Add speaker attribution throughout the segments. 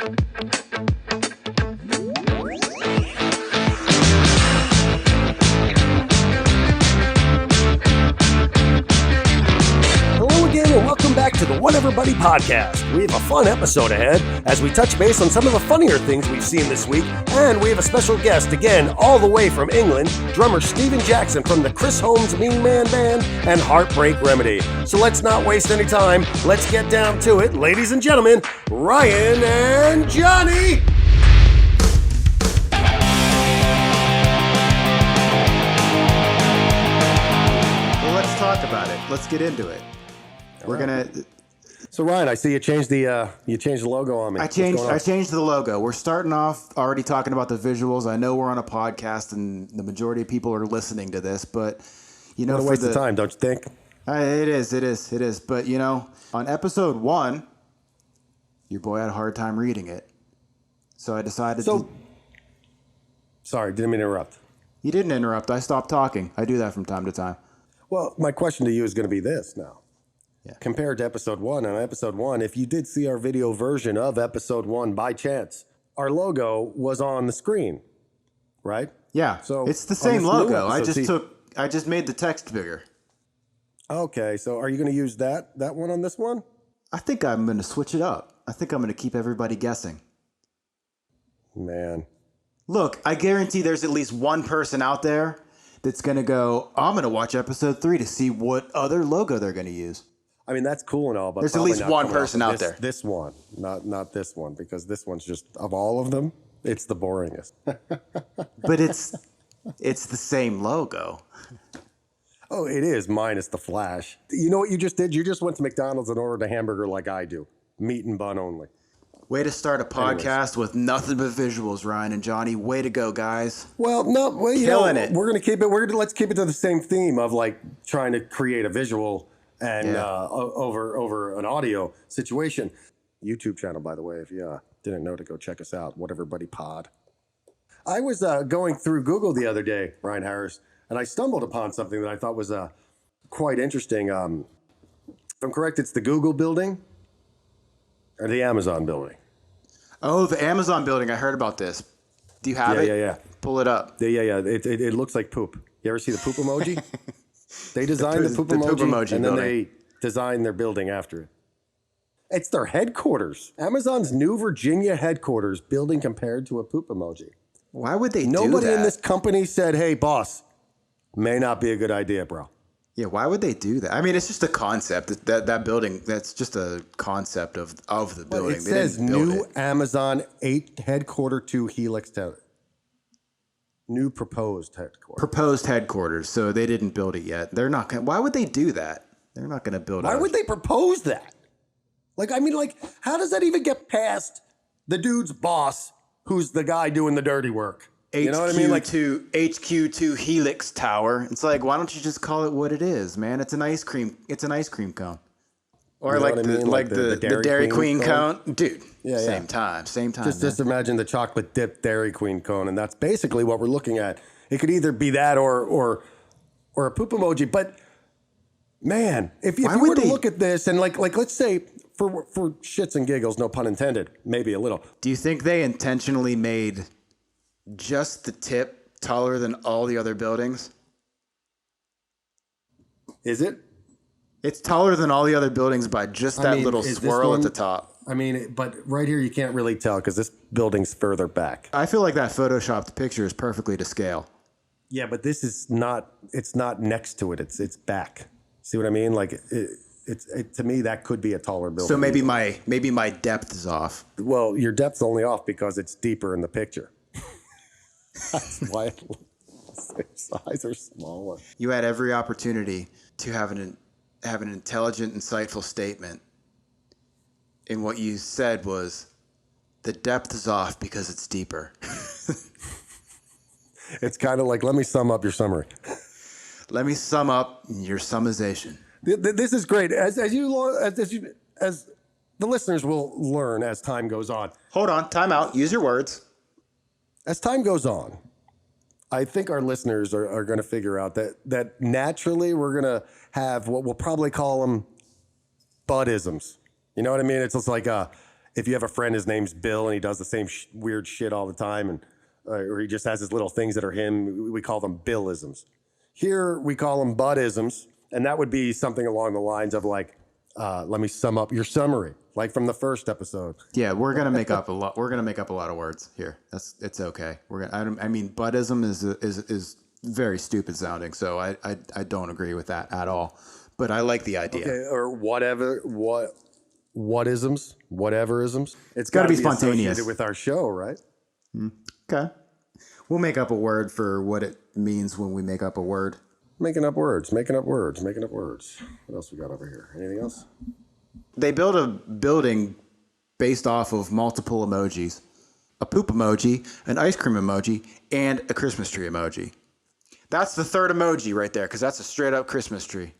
Speaker 1: To the What Everybody podcast. We have a fun episode ahead as we touch base on some of the funnier things we've seen this week, and we have a special guest again all the way from England, drummer Stephen Jackson from the Chris Holmes Mean Man Band and Heartbreak Remedy. So let's not waste any time. Let's get down to it. Ladies and gentlemen, Ryan and Jonny!
Speaker 2: Well, let's talk about it. Let's get into it. We're gonna.
Speaker 1: So Ryan, I see you changed the logo on me.
Speaker 2: I changed the logo. We're starting off already talking about the visuals. I know we're on a podcast and the majority of people are listening to this, but you know,
Speaker 1: what a waste of time, don't you think?
Speaker 2: It is. But you know, on episode 1, your boy had a hard time reading it, so I decided.
Speaker 1: Sorry, didn't mean to interrupt.
Speaker 2: You didn't interrupt. I stopped talking. I do that from time to time.
Speaker 1: Well, my question to you is going to be this now. Yeah. Compared to episode 1, on episode 1, if you did see our video version of episode 1 by chance, our logo was on the screen, right?
Speaker 2: Yeah, so it's the same logo. I just made the text bigger.
Speaker 1: Okay, so are you going to use that one on this one?
Speaker 2: I think I'm going to switch it up. I think I'm going to keep everybody guessing.
Speaker 1: Man.
Speaker 2: Look, I guarantee there's at least one person out there that's going to go, I'm going to watch episode 3 to see what other logo they're going to use.
Speaker 1: I mean, that's cool and all, but
Speaker 2: there's at least one person out there.
Speaker 1: This one, not this one, because this one's just, of all of them, it's the boringest.
Speaker 2: But it's the same logo.
Speaker 1: Oh, it is, minus the flash. You know what you just did? You just went to McDonald's and ordered a hamburger like I do. Meat and bun only.
Speaker 2: Way to start a podcast with nothing but visuals, Ryan and Jonny. Way to go, guys.
Speaker 1: Well,
Speaker 2: killing it.
Speaker 1: We're gonna keep it. Let's keep it to the same theme of like trying to create a visual and over an audio situation. YouTube channel, by the way, if you didn't know, to go check us out. What Everybody Pod. I was going through Google the other day, Ryan Harris, and I stumbled upon something that I thought was quite interesting. If I'm correct, it's the Google building or the Amazon building.
Speaker 2: Oh, the Amazon building. I heard about this. Do you have it?
Speaker 1: Yeah.
Speaker 2: Pull it up.
Speaker 1: Yeah. It looks like poop. You ever see the poop emoji? They designed the poop emoji and then they designed their building after it. It's their headquarters. Amazon's new Virginia headquarters building compared to a poop emoji.
Speaker 2: Why would they do that?
Speaker 1: Nobody in this company said, hey, boss, may not be a good idea, bro.
Speaker 2: Yeah, why would they do that? I mean, it's just a concept. That building, that's just a concept of the building.
Speaker 1: Well, it says new Amazon 8 headquarter to Helix Tower. New proposed headquarters.
Speaker 2: Proposed headquarters. So they didn't build it yet. They're not going to. Why would they do that? They're not going to build it.
Speaker 1: Why would they propose that? How does that even get past the dude's boss, who's the guy doing the dirty work? You know what I mean?
Speaker 2: HQ2 Helix Tower. It's like, why don't you just call it what it is, man? It's an ice cream cone. Or you know the Dairy Queen cone. Dude, same time.
Speaker 1: Just imagine the chocolate dipped Dairy Queen cone, and that's basically what we're looking at. It could either be that or a poop emoji. But man, if you were to look at this and like let's say for shits and giggles, no pun intended, maybe a little.
Speaker 2: Do you think they intentionally made just the tip taller than all the other buildings?
Speaker 1: Is it?
Speaker 2: It's taller than all the other buildings by just that little swirl at the top.
Speaker 1: I mean, but right here you can't really tell because this building's further back.
Speaker 2: I feel like that photoshopped picture is perfectly to scale.
Speaker 1: Yeah, but this is not. It's not next to it. It's back. See what I mean? Like it to me that could be a taller building.
Speaker 2: So maybe my depth is off.
Speaker 1: Well, your depth's only off because it's deeper in the picture. That's why its eyes are smaller.
Speaker 2: You had every opportunity to have an intelligent, insightful statement. And what you said was, the depth is off because it's deeper.
Speaker 1: It's kind of like, let me sum up your summary.
Speaker 2: Let me sum up your summization.
Speaker 1: This is great. As the listeners will learn as time goes on.
Speaker 2: Hold on, time out. Use your words.
Speaker 1: As time goes on, I think our listeners are going to figure out that naturally we're going to have what we'll probably call them Buddhisms. You know what I mean? It's just like if you have a friend, his name's Bill, and he does the same weird shit all the time, and or he just has his little things that are him, we call them Billisms. Here we call them Budisms, and that would be something along the lines of like, let me sum up your summary, like from the first episode.
Speaker 2: Yeah, we're gonna make up a lot. We're gonna make up a lot of words here. It's okay. I mean, Budism is very stupid sounding, so I don't agree with that at all. But I like the idea.
Speaker 1: Okay, or whateverisms. It's
Speaker 2: got to be
Speaker 1: associated
Speaker 2: spontaneous
Speaker 1: with our show, right?
Speaker 2: Okay. We'll make up a word for what it means when we make up a word.
Speaker 1: Making up words. What else we got over here? Anything else?
Speaker 2: They built a building based off of multiple emojis. A poop emoji, an ice cream emoji, and a Christmas tree emoji. That's the third emoji right there, because that's a straight up Christmas tree.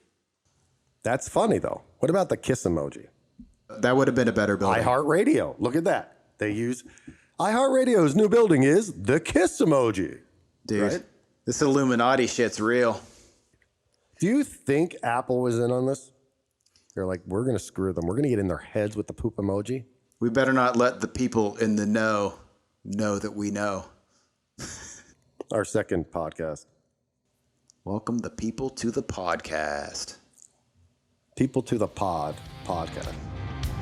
Speaker 1: That's funny, though. What about the kiss emoji?
Speaker 2: That would have been a better building.
Speaker 1: iHeartRadio. Look at that. They use iHeartRadio's new building is the kiss emoji.
Speaker 2: Dude,
Speaker 1: right?
Speaker 2: This Illuminati shit's real.
Speaker 1: Do you think Apple was in on this? They're like, we're going to screw them. We're going to get in their heads with the poop emoji.
Speaker 2: We better not let the people in the know that we know.
Speaker 1: Our second podcast.
Speaker 2: Welcome the people to the podcast.
Speaker 1: People to the podcast.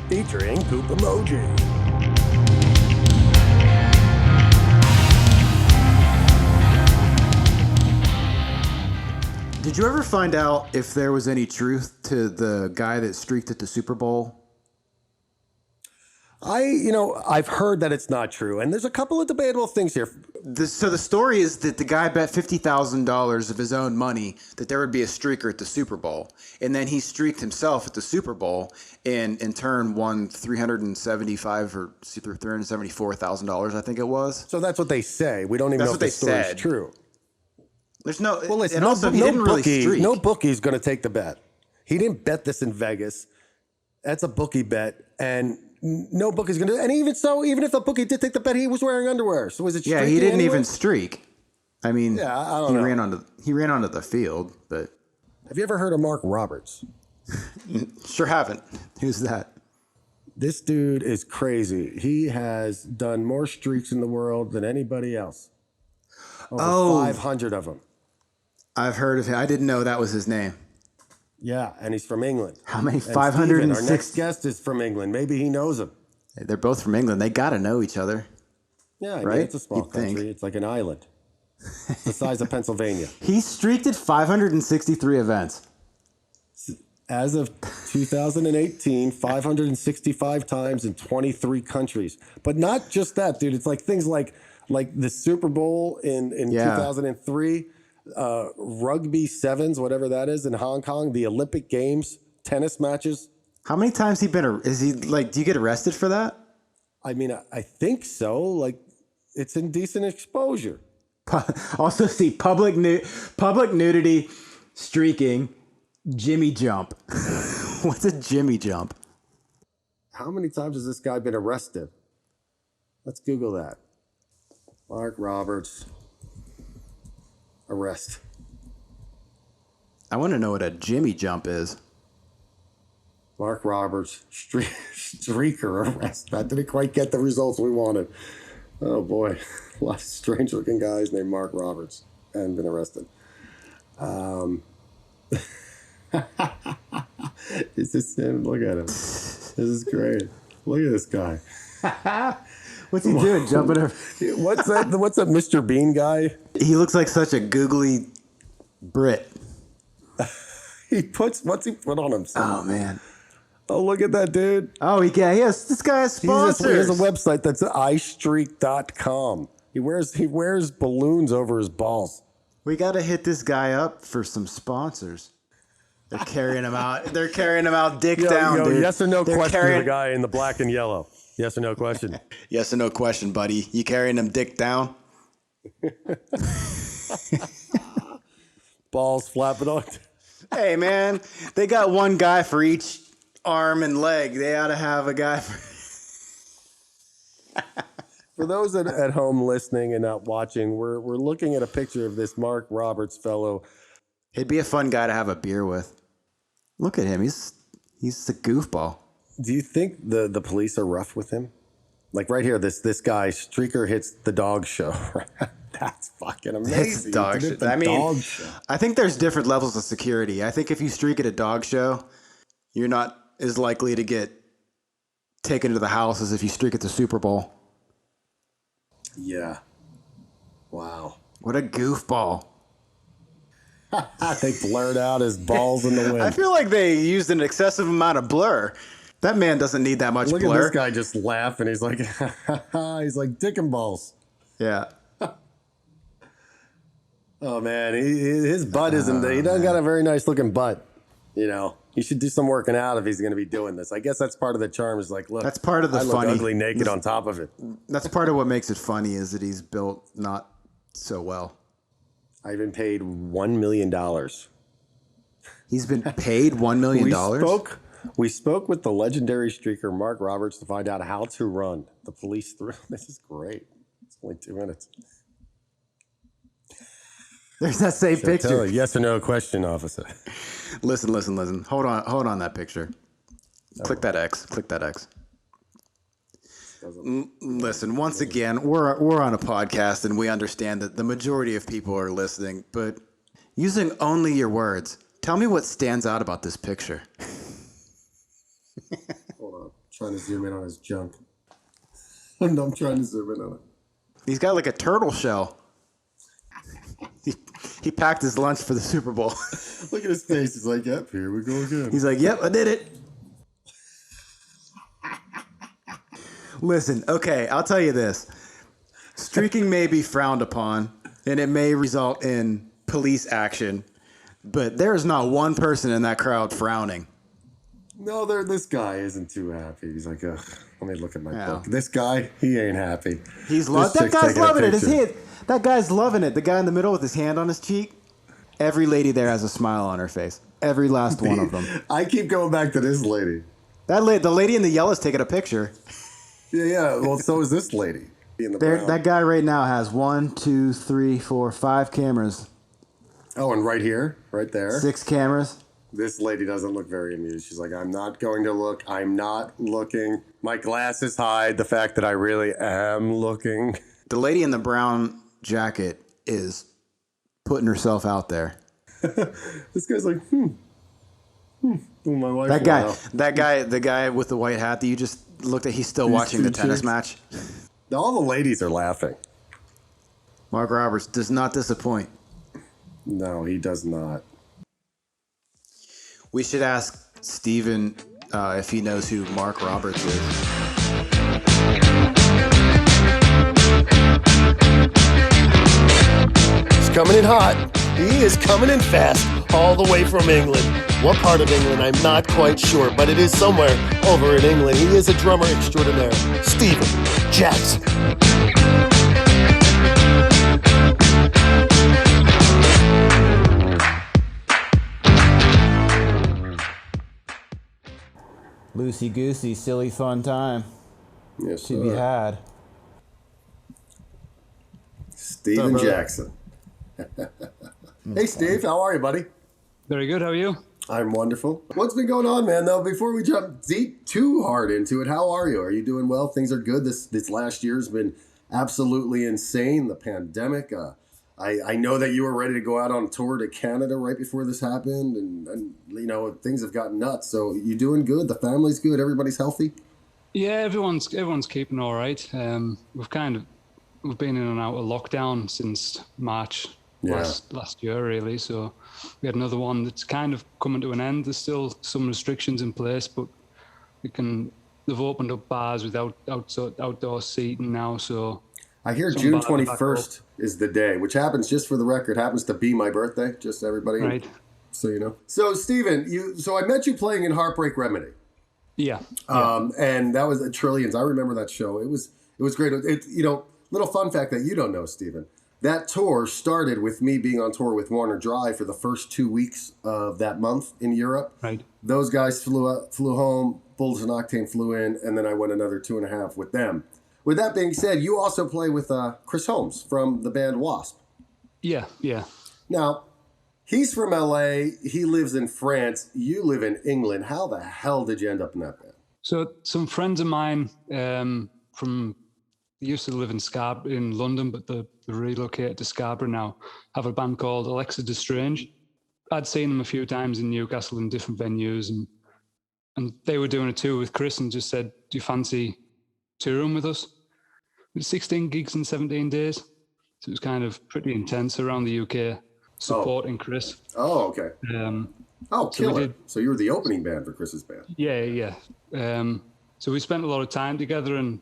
Speaker 1: Featuring poop emoji.
Speaker 2: Did you ever find out if there was any truth to the guy that streaked at the Super Bowl?
Speaker 1: I've heard that it's not true, and there's a couple of debatable things here.
Speaker 2: So the story is that the guy bet $50,000 of his own money that there would be a streaker at the Super Bowl, and then he streaked himself at the Super Bowl, and in turn won $375,000 or $374,000, I think it was.
Speaker 1: So that's what they say. We don't even know if the story's true.
Speaker 2: There's no.
Speaker 1: Well, listen,
Speaker 2: and also, he didn't really streak.
Speaker 1: No bookie's going to take the bet. He didn't bet this in Vegas. That's a bookie bet, and no bookie's going to. And even so, even if the bookie did take the bet, he was wearing underwear. So was it?
Speaker 2: Yeah, he didn't even streak. I mean,
Speaker 1: yeah, I don't know.
Speaker 2: He ran onto the field, but.
Speaker 1: Have you ever heard of Mark Roberts?
Speaker 2: Sure haven't. Who's that?
Speaker 1: This dude is crazy. He has done more streaks in the world than anybody else. Over 500 of them.
Speaker 2: I've heard of him. I didn't know that was his name.
Speaker 1: Yeah, and he's from England.
Speaker 2: How many? 506.
Speaker 1: Our next guest is from England. Maybe he knows him.
Speaker 2: They're both from England. They got to know each other.
Speaker 1: Yeah,
Speaker 2: right?
Speaker 1: It's a small country. It's like an island. It's the size of Pennsylvania.
Speaker 2: He streaked at 563 events.
Speaker 1: As of 2018, 565 times in 23 countries. But not just that, dude. It's like things like the Super Bowl in 2003, rugby sevens, whatever that is, in Hong Kong, the Olympic Games, tennis matches.
Speaker 2: How many times do you get arrested for that?
Speaker 1: I mean, I think so. Like, it's indecent exposure.
Speaker 2: Also see public nudity, streaking, Jimmy jump. What's a Jimmy jump?
Speaker 1: How many times has this guy been arrested? Let's Google that. Mark Roberts. Arrest.
Speaker 2: I want to know what a Jimmy jump is.
Speaker 1: Mark Roberts, streaker arrest. That didn't quite get the results we wanted. Oh boy. A lot of strange looking guys named Mark Roberts and been arrested. Is this him? Look at him. This is great. Look at this guy.
Speaker 2: What's he doing? Jumping over?
Speaker 1: What's that Mr. Bean guy?
Speaker 2: He looks like such a googly Brit.
Speaker 1: What's he put on himself?
Speaker 2: Oh man.
Speaker 1: Oh, look at that dude.
Speaker 2: Oh, this guy has sponsors.
Speaker 1: He has a website that's iStreak.com. He wears balloons over his balls.
Speaker 2: We got to hit this guy up for some sponsors. They're carrying him out. They're carrying him out dick down, dude.
Speaker 1: Yes or no question to the guy in the black and yellow. Yes or no question?
Speaker 2: Yes or no question, buddy. You carrying him dick down?
Speaker 1: Balls flapping on.
Speaker 2: Hey, man. They got one guy for each arm and leg. They ought to have a guy for...
Speaker 1: For those at home listening and not watching, we're looking at a picture of this Mark Roberts fellow.
Speaker 2: He'd be a fun guy to have a beer with. Look at him. He's a goofball.
Speaker 1: Do you think the police are rough with him? Like right here, this guy, Streaker hits the dog show. That's fucking amazing.
Speaker 2: Dog show. I think there's different levels of security. I think if you streak at a dog show, you're not as likely to get taken to the house as if you streak at the Super Bowl.
Speaker 1: Yeah. Wow.
Speaker 2: What a goofball.
Speaker 1: They blurred out his balls in the wind.
Speaker 2: I feel like they used an excessive amount of blur. That man doesn't need that much blur.
Speaker 1: Look at this guy just laughing. He's like, he's like dick and balls.
Speaker 2: Yeah.
Speaker 1: Oh man, his butt isn't. He doesn't got a very nice looking butt. You know, he should do some working out if he's going to be doing this. I guess that's part of the charm. Is like, look,
Speaker 2: that's part of the funny.
Speaker 1: Look ugly naked on top of it.
Speaker 2: That's part of what makes it funny is that he's built not so well.
Speaker 1: I've been paid $1 million.
Speaker 2: He's been paid $1 million.
Speaker 1: We spoke with the legendary streaker Mark Roberts to find out how to run the police through. This is great. It's only 2 minutes.
Speaker 2: There's that same picture.
Speaker 1: Yes or no question, officer.
Speaker 2: Listen. Hold on that picture. Click that X. Listen, once again, we're on a podcast and we understand that the majority of people are listening, but using only your words, tell me what stands out about this picture.
Speaker 1: Hold on. I'm trying to zoom in on his junk. I'm trying to zoom in on it.
Speaker 2: He's got like a turtle shell. He packed his lunch for the Super Bowl.
Speaker 1: Look at his face. He's like, yep, here we go again.
Speaker 2: He's like, yep, I did it. Listen, okay, I'll tell you this. Streaking may be frowned upon, and it may result in police action, but there is not one person in that crowd frowning.
Speaker 1: No, this guy isn't too happy. He's like, ugh, let me look at my book. This guy, he ain't happy.
Speaker 2: That guy's loving it. That guy's loving it. The guy in the middle with his hand on his cheek. Every lady there has a smile on her face. Every last one of them.
Speaker 1: I keep going back to this lady.
Speaker 2: The lady in the yellow is taking a picture.
Speaker 1: Yeah. Well, so is this lady.
Speaker 2: That guy right now has 1, 2, 3, 4, 5 cameras.
Speaker 1: Oh, and right here, right there.
Speaker 2: 6 cameras.
Speaker 1: This lady doesn't look very amused. She's like, I'm not going to look. I'm not looking. My glasses hide the fact that I really am looking.
Speaker 2: The lady in the brown jacket is putting herself out there.
Speaker 1: This guy's like, my wife.
Speaker 2: The guy with the white hat that you just looked at, he's still watching the tennis match.
Speaker 1: All the ladies are laughing.
Speaker 2: Mark Roberts does not disappoint.
Speaker 1: No, he does not.
Speaker 2: We should ask Steven if he knows who Mark Roberts is.
Speaker 3: He's coming in hot. He is coming in fast, all the way from England. What part of England, I'm not quite sure, but it is somewhere over in England. He is a drummer extraordinaire, Steven Jackson.
Speaker 2: Loosey-goosey, silly fun time.
Speaker 1: Yes,
Speaker 2: to be had.
Speaker 1: Steven Jackson. Hey, Steve. How are you, buddy?
Speaker 4: Very good. How are you?
Speaker 1: I'm wonderful. What's been going on, man, though? Before we jump too hard into it, how are you? Are you doing well? Things are good. This last year's been absolutely insane. The pandemic. I know that you were ready to go out on tour to Canada right before this happened, and you know, things have gotten nuts. So you doing good? The family's good? Everybody's healthy?
Speaker 4: Yeah, everyone's keeping all right. We've been in and out of lockdown since March last year, really. So we had another one that's kind of coming to an end. There's still some restrictions in place, but they've opened up bars without outdoor seating now. So
Speaker 1: I hear June 21st is the day, which happens, just for the record, happens to be my birthday. Just everybody,
Speaker 4: right?
Speaker 1: So you know. So Steven, so I met you playing in Heartbreak Remedy.
Speaker 4: Yeah.
Speaker 1: And that was Trillions. I remember that show. It was great. Little fun fact that you don't know, Steven. That tour started with me being on tour with Warner Drive for the first 2 weeks of that month in Europe.
Speaker 4: Right.
Speaker 1: Those guys flew home. Bulls and Octane flew in, and then I went another 2.5 with them. With that being said, you also play with Chris Holmes from the band Wasp.
Speaker 4: Yeah.
Speaker 1: Now, he's from LA. He lives in France. You live in England. How the hell did you end up in that band?
Speaker 4: So some friends of mine from they used to live in London, but they relocated to Scarborough now, have a band called Alexa Destrange. I'd seen them a few times in Newcastle in different venues, and they were doing a tour with Chris and just said, do you fancy touring with us? It was 16 gigs in 17 days. So it was kind of pretty intense around the UK supporting Chris.
Speaker 1: Oh, okay. Killer. So you were the opening band for Chris's band.
Speaker 4: Yeah. So we spent a lot of time together, and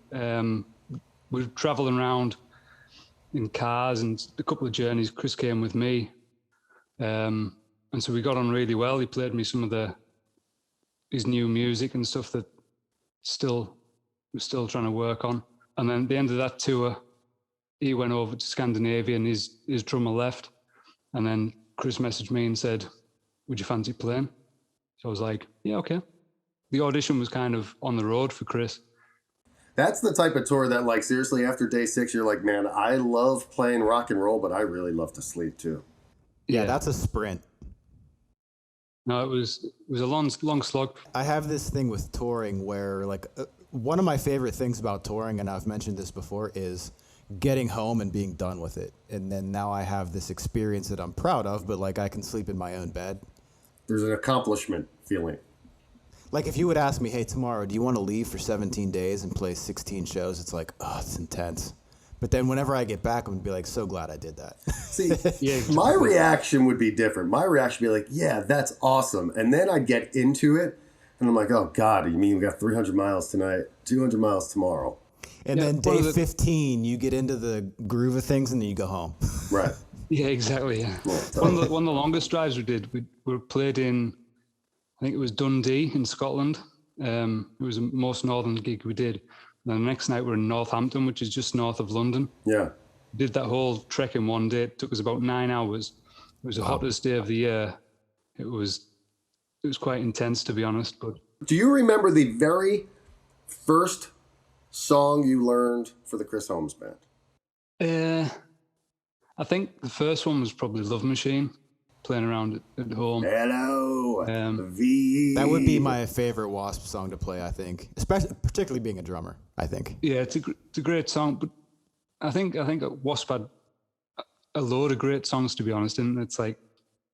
Speaker 4: we were traveling around in cars, and a couple of journeys Chris came with me. And so we got on really well. He played me some of his new music and stuff that we're still trying to work on. And then at the end of that tour, he went over to Scandinavia and his drummer left. And then Chris messaged me and said, would you fancy playing? So I was like, yeah, okay. The audition was kind of on the road for Chris.
Speaker 1: That's the type of tour that, like, seriously, after day 6, you're like, man, I love playing rock and roll, but I really love to sleep too.
Speaker 2: Yeah, that's a sprint.
Speaker 4: No, it was a long slog.
Speaker 2: I have this thing with touring where, like, one of my favorite things about touring, and I've mentioned this before, is getting home and being done with it. And then now I have this experience that I'm proud of, but, like, I can sleep in my own bed.
Speaker 1: There's an accomplishment feeling.
Speaker 2: Like, if you would ask me, hey, tomorrow, do you want to leave for 17 days and play 16 shows? It's like, oh, it's intense. But then whenever I get back, I'm going to be like, so glad I did that.
Speaker 1: See, my reaction would be different. My reaction would be like, yeah, that's awesome. And then I'd get into it, and I'm like, oh, God, you mean we got 300 miles tonight, 200 miles tomorrow?
Speaker 2: And then day 15, you get into the groove of things, and then you go home.
Speaker 1: Right.
Speaker 4: Yeah, exactly. Yeah. One of the longest drives we did, we played in, I think it was Dundee in Scotland. It was the most northern gig we did. And then the next night we're in Northampton, which is just north of London.
Speaker 1: Yeah.
Speaker 4: Did that whole trek in one day. It took us about 9 hours. It was the hottest day of the year. It was quite intense, to be honest. But
Speaker 1: do you remember the very first song you learned for the Chris Holmes band?
Speaker 4: I think the first one was probably Love Machine, playing around at home.
Speaker 1: Hello,
Speaker 2: that would be my favorite Wasp song to play, I think, particularly being a drummer, I think.
Speaker 4: Yeah, it's a great song, but I think Wasp had a load of great songs, to be honest, and it's like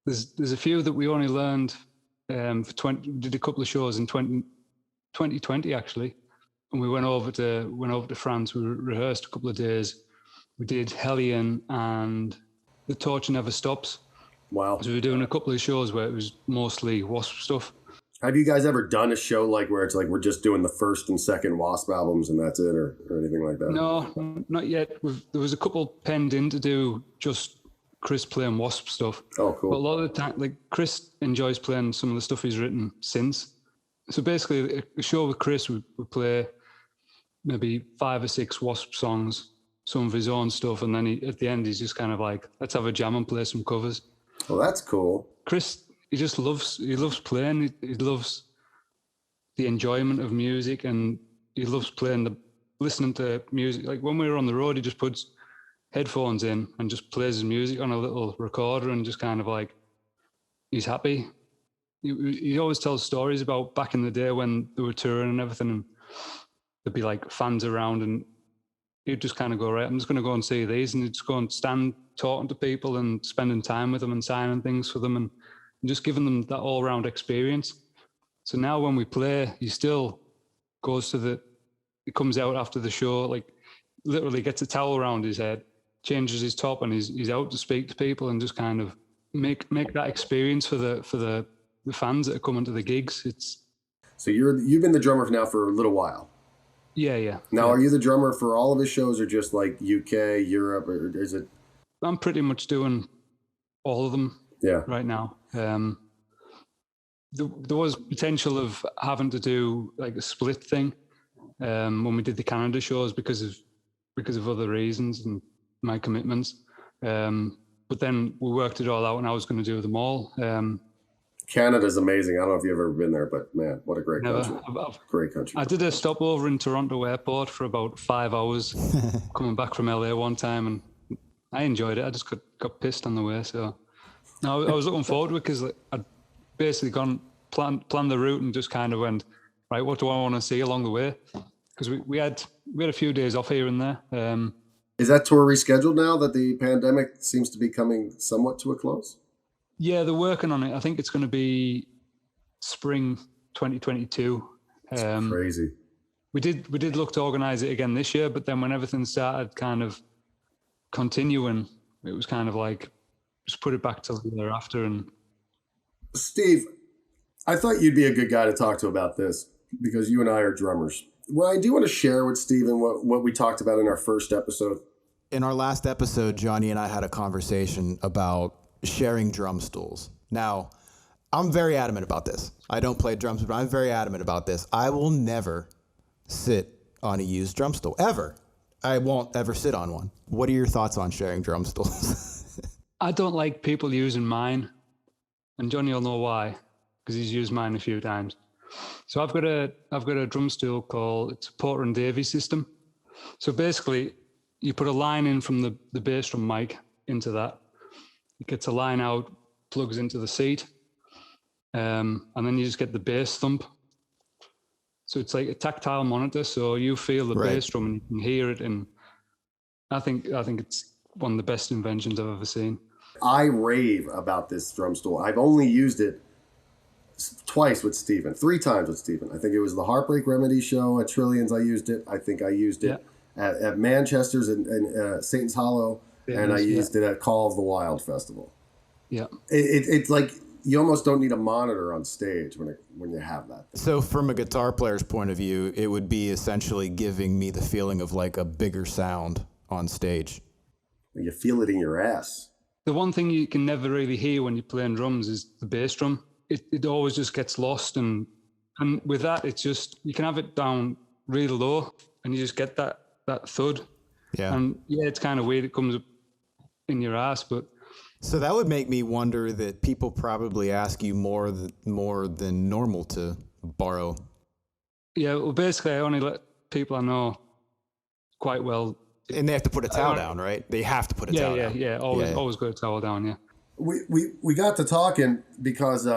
Speaker 4: there's a few that we only learned did a couple of shows in 2020 actually, and we went over to France. We rehearsed a couple of days. We did Hellion and The Torture Never Stops.
Speaker 1: Wow.
Speaker 4: So we were doing a couple of shows where it was mostly Wasp stuff.
Speaker 1: Have you guys ever done a show like where it's like we're just doing the first and second Wasp albums and that's it, or anything like that?
Speaker 4: No, not yet. There was a couple penned in to do just Chris playing Wasp stuff.
Speaker 1: Oh, cool.
Speaker 4: But a lot of the time, like, Chris enjoys playing some of the stuff he's written since. So basically, a show with Chris, we play maybe 5 or 6 Wasp songs, some of his own stuff, and then at the end he's just kind of like, let's have a jam and play some covers.
Speaker 1: Well, that's cool.
Speaker 4: Chris, he loves playing. He loves the enjoyment of music, and he loves listening to music. Like when we were on the road, he just puts headphones in and just plays his music on a little recorder, and just kind of like, he's happy. He always tells stories about back in the day when they were touring and everything, and there'd be like fans around, and he'd just kind of go, right, I'm just going to go and see these, and he'd just go and stand talking to people and spending time with them and signing things for them and just giving them that all-round experience. So now when we play, he still goes he comes out after the show, like literally gets a towel around his head, changes his top, and he's out to speak to people and just kind of make that experience for the fans that are coming to the gigs.
Speaker 1: So you've been the drummer now for a little while.
Speaker 4: Yeah.
Speaker 1: Now, Are you the drummer for all of his shows, or just like UK, Europe, or is it?
Speaker 4: I'm pretty much doing all of them.
Speaker 1: Yeah. Right
Speaker 4: now. There was potential of having to do like a split thing when we did the Canada shows because of other reasons and my commitments. But then we worked it all out, and I was going to do them all.
Speaker 1: Canada's amazing. I don't know if you've ever been there, but man, what a great country. Great country.
Speaker 4: I did a stopover in Toronto airport for about 5 hours coming back from LA one time, and I enjoyed it. I just got pissed on the way. So no, I was looking forward to it because I'd basically planned the route and just kind of went, right, what do I want to see along the way? Because we had a few days off here and there.
Speaker 1: Is that tour rescheduled now that the pandemic seems to be coming somewhat to a close?
Speaker 4: Yeah, they're working on it. I think it's going to be spring 2022.
Speaker 1: That's crazy.
Speaker 4: We did look to organise it again this year, but then when everything started kind of continuing, it was kind of like just put it back till the year after. And
Speaker 1: Steve, I thought you'd be a good guy to talk to about this because you and I are drummers. Ryan, do you want to share with Steven what we talked about in our first episode?
Speaker 2: In our last episode, Jonny and I had a conversation about sharing drum stools. Now, I'm very adamant about this. I don't play drums, but I'm very adamant about this. I will never sit on a used drum stool, ever. I won't ever sit on one. What are your thoughts on sharing drum stools?
Speaker 4: I don't like people using mine, and Jonny will know why, because he's used mine a few times. So I've got a drum stool called, it's a Porter and Davies system. So basically, you put a line in from the bass drum mic into that. It gets a line out, plugs into the seat, and then you just get the bass thump. So it's like a tactile monitor, so you feel the bass drum and you can hear it. And I think it's one of the best inventions I've ever seen.
Speaker 1: I rave about this drum stool. I've only used it twice with Steven, 3 times with Steven. I think it was the Heartbreak Remedy show at Trillions. I used it. I think I used it at Manchester's and Satan's Hollow, and I used it at Call of the Wild Festival.
Speaker 4: Yeah,
Speaker 1: it's like you almost don't need a monitor on stage when you have that.
Speaker 2: So from a guitar player's point of view, it would be essentially giving me the feeling of like a bigger sound on stage.
Speaker 1: You feel it in your ass.
Speaker 4: The one thing you can never really hear when you're playing drums is the bass drum. It always just gets lost, and with that, it's just, you can have it down real low, and you just get that thud.
Speaker 2: Yeah.
Speaker 4: And yeah, it's kind of weird. It comes up in your ass, but.
Speaker 2: So that would make me wonder that people probably ask you more than normal to borrow.
Speaker 4: Yeah, well, basically, I only let people I know quite well.
Speaker 2: And they have to put a towel down, right? They have to put a towel down.
Speaker 4: Yeah. Always got a towel down, yeah.
Speaker 1: We got to talking because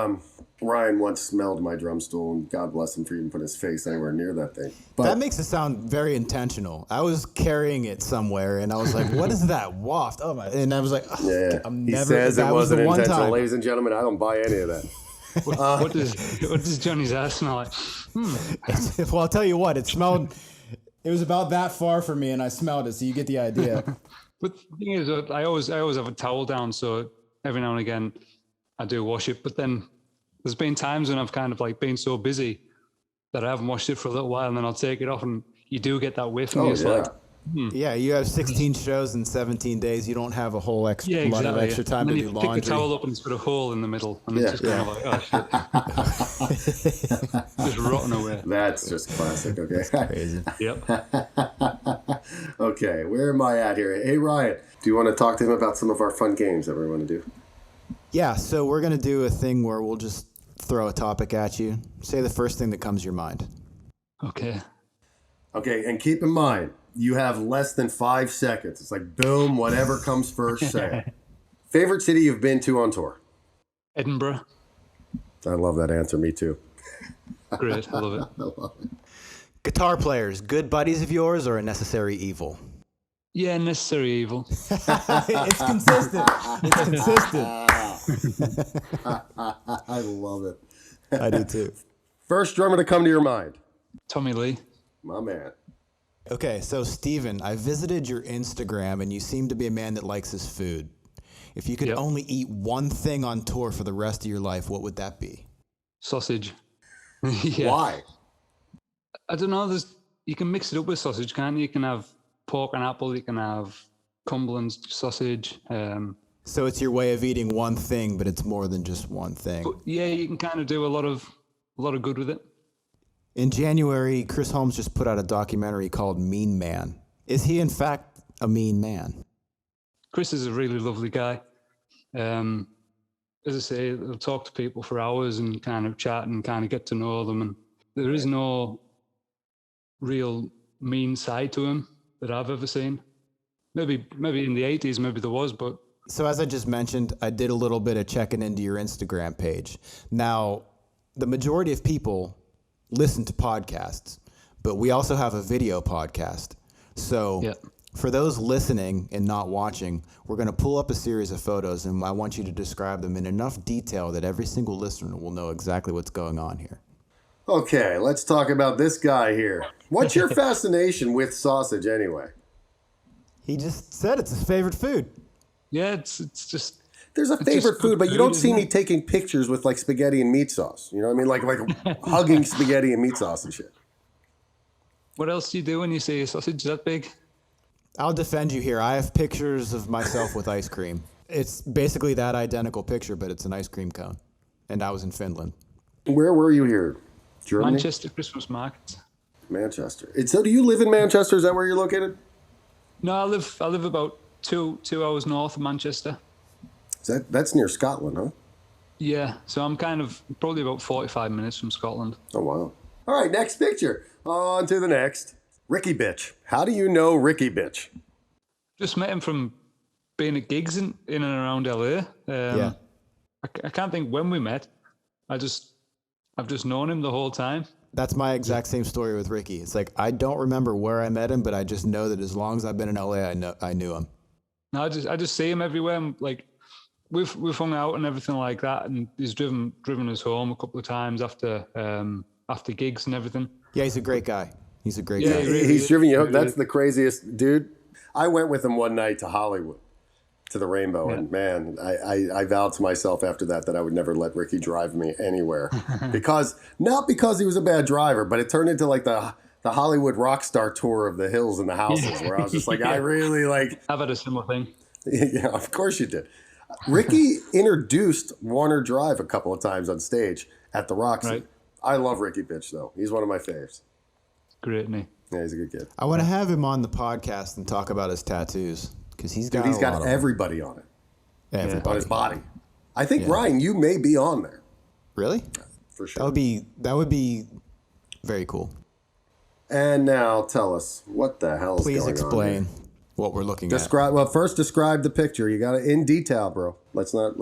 Speaker 1: Ryan once smelled my drum stool, and God bless him for even putting his face anywhere near that thing. But
Speaker 2: that makes it sound very intentional. I was carrying it somewhere, and I was like, "What is that waft?" Oh my! And I was like,
Speaker 1: "Yeah."
Speaker 2: I'm
Speaker 1: he
Speaker 2: never,
Speaker 1: says it wasn't intentional,
Speaker 2: time.
Speaker 1: ladies and gentlemen. I don't buy any of that.
Speaker 4: What does Johnny's ass smell like?
Speaker 2: Well, I'll tell you what. It smelled. It was about that far from me, and I smelled it, so you get the idea.
Speaker 4: But the thing is, I always have a towel down, so every now and again I do wash it. But then there's been times when I've kind of like been so busy that I haven't washed it for a little while, and then I'll take it off, and you do get that whiff. And
Speaker 2: Yeah, you have 16 shows in 17 days. You don't have a whole lot of extra time to do laundry.
Speaker 4: You pick the towel up and it's got a hole in the middle, and it's just kind of like, oh shit, just rotting away.
Speaker 1: That's just classic. Okay,
Speaker 2: crazy.
Speaker 4: Yep.
Speaker 1: Okay, where am I at here? Hey Ryan, do you want to talk to him about some of our fun games that we want to do?
Speaker 2: Yeah, so we're gonna do a thing where we'll just throw a topic at you. Say the first thing that comes to your mind.
Speaker 4: Okay.
Speaker 1: Okay, and keep in mind, you have less than 5 seconds. It's like, boom, whatever comes first, say it. Favorite city you've been to on tour?
Speaker 4: Edinburgh.
Speaker 1: I love that answer. Me too.
Speaker 4: Great. I love it.
Speaker 1: I love it.
Speaker 2: Guitar players, good buddies of yours or a necessary evil?
Speaker 4: Yeah, necessary evil.
Speaker 2: It's consistent. It's consistent.
Speaker 1: I love it.
Speaker 2: I do too.
Speaker 1: First drummer to come to your mind?
Speaker 4: Tommy Lee.
Speaker 1: My man.
Speaker 2: Okay, so Steven, I visited your Instagram and you seem to be a man that likes his food. If you could only eat one thing on tour for the rest of your life, what would that be?
Speaker 4: Sausage.
Speaker 1: Why?
Speaker 4: I don't know. You can mix it up with sausage, can't you? You can have pork and apple. You can have Cumberland sausage.
Speaker 2: So it's your way of eating one thing, but it's more than just one thing.
Speaker 4: But yeah, you can kind of do a lot of good with it.
Speaker 2: In January, Chris Holmes just put out a documentary called Mean Man. Is he in fact a mean man?
Speaker 4: Chris is a really lovely guy. As I say, he'll talk to people for hours and kind of chat and kind of get to know them. And there is no real mean side to him that I've ever seen. Maybe in the 80s, maybe there was, but...
Speaker 2: So as I just mentioned, I did a little bit of checking into your Instagram page. Now, the majority of people listen to podcasts, but we also have a video podcast. So for those listening and not watching, we're going to pull up a series of photos, and I want you to describe them in enough detail that every single listener will know exactly what's going on here.
Speaker 1: Okay, let's talk about this guy here. What's your fascination with sausage anyway?
Speaker 2: He just said it's his favorite food.
Speaker 4: Yeah, it's just...
Speaker 1: There's a favorite food, but you don't see me taking pictures with like spaghetti and meat sauce. You know what I mean? Like hugging spaghetti and meat sauce and shit.
Speaker 4: What else do you do when you see a sausage that big?
Speaker 2: I'll defend you here. I have pictures of myself with ice cream. It's basically that identical picture, but it's an ice cream cone. And I was in Finland.
Speaker 1: Where were you here? Germany?
Speaker 4: Manchester Christmas market.
Speaker 1: Manchester. So do you live in Manchester? Is that where you're located?
Speaker 4: No, I live about two hours north of Manchester.
Speaker 1: That's near Scotland, huh?
Speaker 4: Yeah, so I'm kind of probably about 45 minutes from Scotland.
Speaker 1: Oh, wow. All right, next picture. On to the next. Ricky Bitch. How do you know Ricky Bitch?
Speaker 4: Just met him from being at gigs in and around LA. I can't think when we met. I've just known him the whole time.
Speaker 2: That's my exact same story with Ricky. It's like, I don't remember where I met him, but I just know that as long as I've been in LA, I knew him.
Speaker 4: No, I just see him everywhere. I'm like, we've hung out and everything like that, and he's driven us home a couple of times after gigs and everything.
Speaker 2: Yeah, he's a great guy. He's a great guy.
Speaker 1: He's driven you home. That's the craziest dude. I went with him one night to Hollywood, to the Rainbow, and man, I vowed to myself after that I would never let Ricky drive me anywhere, not because he was a bad driver, but it turned into like the Hollywood rock star tour of the hills and the houses, where I was just like, I really like.
Speaker 4: I've had a similar thing.
Speaker 1: Yeah, of course you did. Ricky introduced Warner Drive a couple of times on stage at the Roxy. Right. I love Ricky Bitch, though. He's one of my faves.
Speaker 4: Great, isn't he?
Speaker 1: Yeah, he's a good kid.
Speaker 2: I want to have him on the podcast and talk about his tattoos, because he's got
Speaker 1: everybody on it.
Speaker 2: Everybody.
Speaker 1: On his body. I think, Ryan, you may be on there.
Speaker 2: Really?
Speaker 1: For sure.
Speaker 2: That would be very cool.
Speaker 1: And now tell us, what the hell is going on?
Speaker 2: Please explain what we're looking at.
Speaker 1: Well, first describe the picture. You got it in detail, bro. Let's not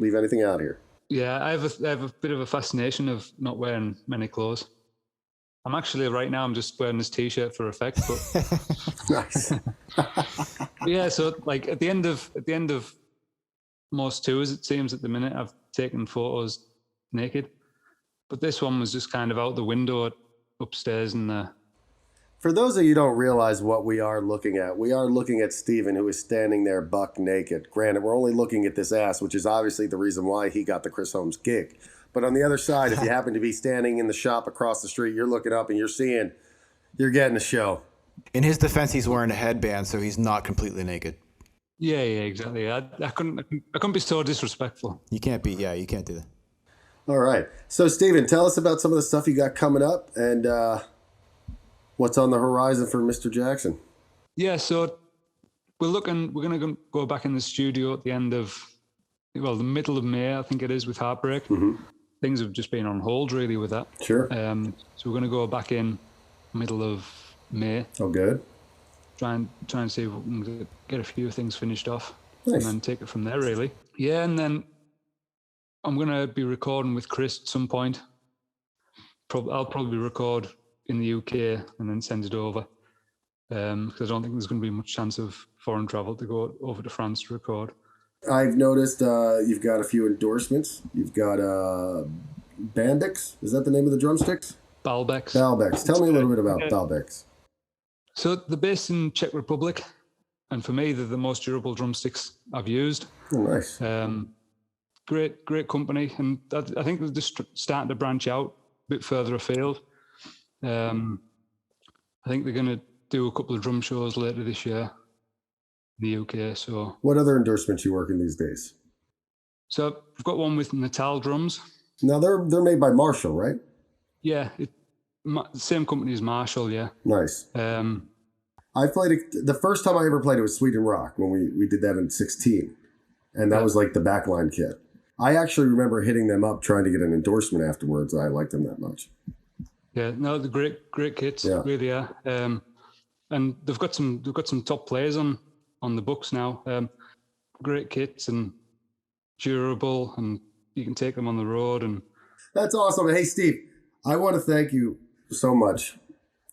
Speaker 1: leave anything out here.
Speaker 4: Yeah, I have a bit of a fascination of not wearing many clothes. I'm actually right now. I'm just wearing this T-shirt for effect. But
Speaker 1: nice.
Speaker 4: Yeah, so like at the end of most tours, it seems at the minute I've taken photos naked, but this one was just kind of out the window upstairs in the.
Speaker 1: For those of you who don't realize what we are looking at Steven, who is standing there buck naked. Granted, we're only looking at this ass, which is obviously the reason why he got the Chris Holmes gig. But on the other side, if you happen to be standing in the shop across the street, you're looking up and you're getting a show.
Speaker 2: In his defense, he's wearing a headband, so he's not completely naked.
Speaker 4: Yeah, exactly. I couldn't be so disrespectful.
Speaker 2: You can't do that.
Speaker 1: All right. So, Steven, tell us about some of the stuff you got coming up and what's on the horizon for Mr. Jackson.
Speaker 4: Yeah, so we're going to go back in the studio at the the middle of May, I think it is, with Heartbreak. Mm-hmm. Things have just been on hold, really, with that.
Speaker 1: Sure.
Speaker 4: So we're going to go back in middle of May.
Speaker 1: Oh, good.
Speaker 4: Try and see if we can get a few things finished off.
Speaker 1: Nice.
Speaker 4: And then take it from there, really. Yeah, and then I'm going to be recording with Chris at some point. I'll probably record in the UK and then send it over. Because I don't think there's going to be much chance of foreign travel to go over to France to record.
Speaker 1: I've noticed you've got a few endorsements. You've got Bandix. Is that the name of the drumsticks?
Speaker 4: Balbex.
Speaker 1: Tell me a little bit about Balbex.
Speaker 4: So they're based in Czech Republic, and for me, they're the most durable drumsticks I've used.
Speaker 1: Oh, nice.
Speaker 4: Great company, and I think they're just starting to branch out a bit further afield. I think they're going to do a couple of drum shows later this year in the UK. So, what
Speaker 1: other endorsements you working these days?
Speaker 4: So I've got one with Natal drums.
Speaker 1: Now they're made by Marshall, right?
Speaker 4: Yeah, same company as Marshall. Yeah.
Speaker 1: Nice. I played it. The first time I ever played it was Sweden Rock when we did that in 16, and that was like the backline kit. I actually remember hitting them up trying to get an endorsement afterwards. I liked them that much.
Speaker 4: Yeah, no, the great kits, really are. And they've got some top players on the books now. Great kits and durable, and you can take them on the road. And
Speaker 1: that's awesome. Hey, Steve, I want to thank you so much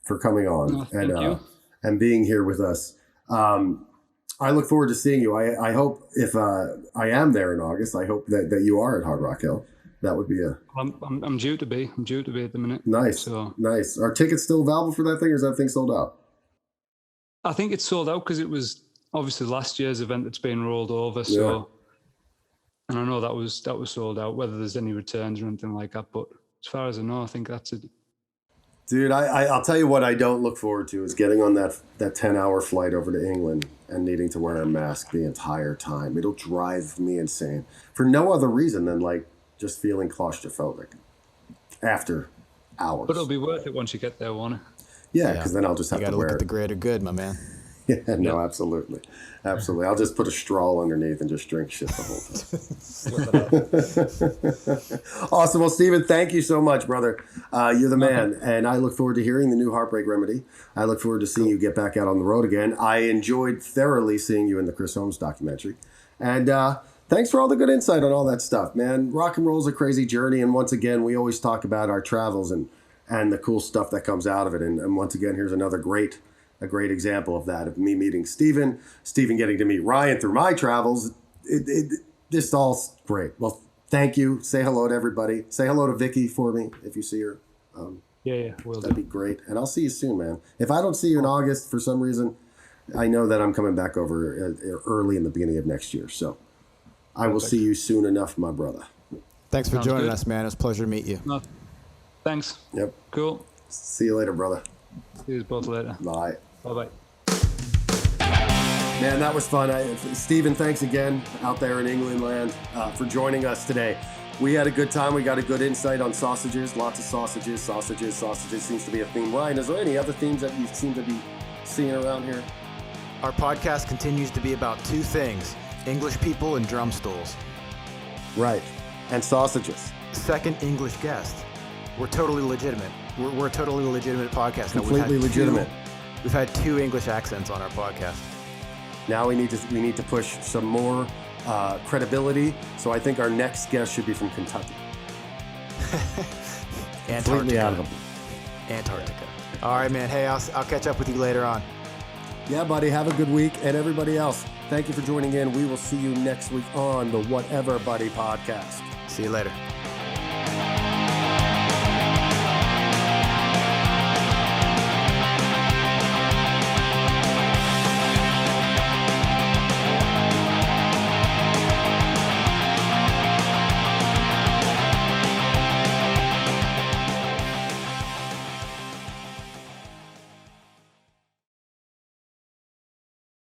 Speaker 1: for coming on and being here with us. I look forward to seeing you. I hope if I am there in August, I hope that you are at Hard Rock Hill. That would be
Speaker 4: I'm due to be. I'm due to be at the minute.
Speaker 1: Nice. Nice. Are tickets still available for that thing, or is that thing sold out?
Speaker 4: I think it's sold out because it was obviously last year's event that's been rolled over. So, and I know that was sold out. Whether there's any returns or anything like that, but as far as I know, I think that's it.
Speaker 1: Dude, I'll tell you what I don't look forward to is getting on that 10-hour flight over to England and needing to wear a mask the entire time. It'll drive me insane for no other reason than like just feeling claustrophobic after hours.
Speaker 4: But it'll be worth it once you get there, won't it?
Speaker 1: Yeah, because then I'll just have to wear
Speaker 2: look at the greater good, my man.
Speaker 1: Yeah, no, absolutely. Absolutely. I'll just put a straw underneath and just drink shit the whole time. Awesome. Well, Steven, thank you so much, brother. You're the man. And I look forward to hearing the new Heartbreak Remedy. I look forward to seeing you get back out on the road again. I enjoyed thoroughly seeing you in the Chris Holmes documentary. And thanks for all the good insight on all that stuff, man. Rock and roll is a crazy journey. And once again, we always talk about our travels and the cool stuff that comes out of it. And once again, here's another a great example of that, of me meeting Steven getting to meet Ryan through my travels. This all's great. Well, thank you. Say hello to everybody. Say hello to Vicky for me if you see her.
Speaker 4: Yeah,
Speaker 1: that'd be great. And I'll see you soon, man. If I don't see you in August for some reason, I know that I'm coming back over early in the beginning of next year. So I will see you soon enough, my brother.
Speaker 2: Thanks for joining us, man. It was a pleasure to meet you.
Speaker 4: No, thanks.
Speaker 1: Yep.
Speaker 4: Cool.
Speaker 1: See you later, brother.
Speaker 4: See you both later.
Speaker 1: Bye.
Speaker 4: Bye-bye.
Speaker 1: Man, that was fun. Steven, thanks again out there in England land for joining us today. We had a good time. We got a good insight on sausages. Lots of sausages. Sausages seems to be a theme. Ryan, is there any other themes that you seem to be seeing around here?
Speaker 2: Our podcast continues to be about two things: English people and drum stools.
Speaker 1: Right. And sausages.
Speaker 2: Second English guest. We're totally legitimate. We're a totally legitimate podcast.
Speaker 1: Completely legitimate.
Speaker 2: We've had 2 English accents on our podcast.
Speaker 1: Now we need to push some more credibility. So I think our next guest should be from Kentucky. Completely out of them.
Speaker 2: Antarctica. All right, man. Hey, I'll catch up with you later on.
Speaker 1: Yeah, buddy. Have a good week. And everybody else, thank you for joining in. We will see you next week on the Whatever Buddy podcast.
Speaker 2: See you later.